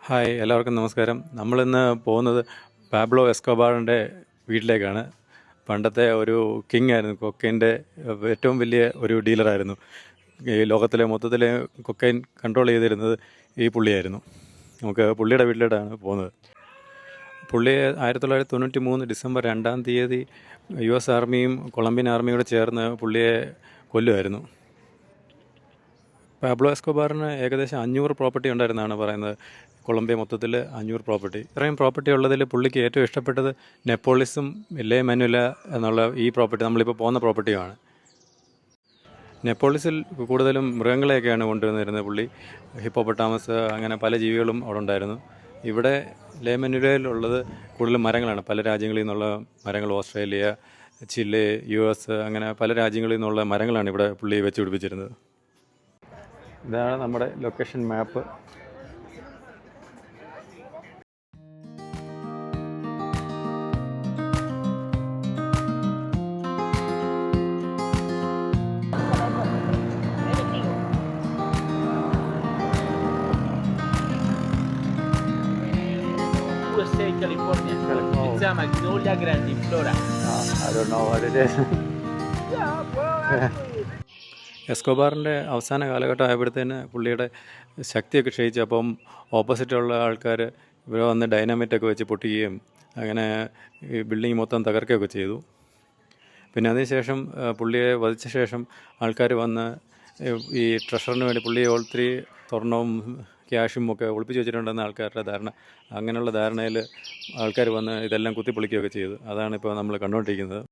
Hi, എല്ലാവർക്കും നമസ്കാരം. നമ്മളിന്ന് പോകുന്നത് പാബ്ലോ എസ്കോബാറിൻ്റെ വീട്ടിലേക്കാണ്. പണ്ടത്തെ ഒരു കിങ് ആയിരുന്നു, കൊക്കൈൻ്റെ ഏറ്റവും വലിയ ഒരു ഡീലറായിരുന്നു. ഈ ലോകത്തിലെ മൊത്തത്തിലെ കൊക്കൈൻ കൺട്രോൾ ചെയ്തിരുന്നത് ഈ പുള്ളിയായിരുന്നു. നമുക്ക് പുള്ളിയുടെ വീട്ടിലോട്ടാണ് പോകുന്നത്. പുള്ളിയെ 1993 ഡിസംബർ 2 തീയതി US ആർമിയും കൊളംബിയൻ ആർമിയും കൂടെ ചേർന്ന് പുള്ളിയെ കൊല്ലുമായിരുന്നു. പാബ്ലോ എസ്കോബാറിന് ഏകദേശം 500 പ്രോപ്പർട്ടി ഉണ്ടായിരുന്നാണ് പറയുന്നത്. കൊളംബിയ മൊത്തത്തിൽ 500 പ്രോപ്പർട്ടി. ഇത്രയും പ്രോപ്പർട്ടി ഉള്ളതിൽ പുള്ളിക്ക് ഏറ്റവും ഇഷ്ടപ്പെട്ടത് നെപ്പോളിസും മനുവല എന്നുള്ള ഈ പ്രോപ്പർട്ടി, നമ്മളിപ്പോൾ പോകുന്ന പ്രോപ്പർട്ടിയുമാണ്. നെപ്പോളിസിൽ കൂടുതലും മൃഗങ്ങളെയൊക്കെയാണ് കൊണ്ടുവന്നിരുന്നത് പുള്ളി. ഹിപ്പോപ്പൊട്ടാമസ്, അങ്ങനെ പല ജീവികളും അവിടെ ഉണ്ടായിരുന്നു. ഇവിടെ മനുവലയിലുള്ളത് കൂടുതലും മരങ്ങളാണ്. പല രാജ്യങ്ങളിൽ നിന്നുള്ള മരങ്ങൾ, ഓസ്ട്രേലിയ, ചിലി, US, അങ്ങനെ പല രാജ്യങ്ങളിൽ നിന്നുള്ള മരങ്ങളാണ് ഇവിടെ പുള്ളി വെച്ച് പിടിപ്പിച്ചിരുന്നത്. ഇതാണ് നമ്മുടെ location map. California. It's a magnolia grandiflora. I don't know what it is. എസ്കോബാറിൻ്റെ അവസാന കാലഘട്ടം ആയപ്പോഴത്തേന് പുള്ളിയുടെ ശക്തിയൊക്കെ ക്ഷയിച്ചു. അപ്പം ഓപ്പോസിറ്റുള്ള ആൾക്കാർ ഇവിടെ വന്ന് ഡൈനാമൈറ്റൊക്കെ വെച്ച് പൊട്ടിക്കുകയും അങ്ങനെ ഈ ബിൽഡിംഗ് മൊത്തം തകർക്കുകയൊക്കെ ചെയ്തു. പിന്നെ അതിനുശേഷം പുള്ളിയെ വധിച്ച ശേഷം ആൾക്കാർ വന്ന് ഈ ട്രഷറിന് വേണ്ടി പുള്ളിയെ ഒത്തിരി സ്വർണവും ക്യാഷും ഒക്കെ ഒളിപ്പിച്ച് വെച്ചിട്ടുണ്ടെന്ന ആൾക്കാരുടെ ധാരണ. അങ്ങനെയുള്ള ധാരണയിൽ ആൾക്കാർ വന്ന് ഇതെല്ലാം കുത്തിപ്പൊളിക്കുകയൊക്കെ ചെയ്തു. അതാണ് ഇപ്പോൾ നമ്മൾ കണ്ടുകൊണ്ടിരിക്കുന്നത്.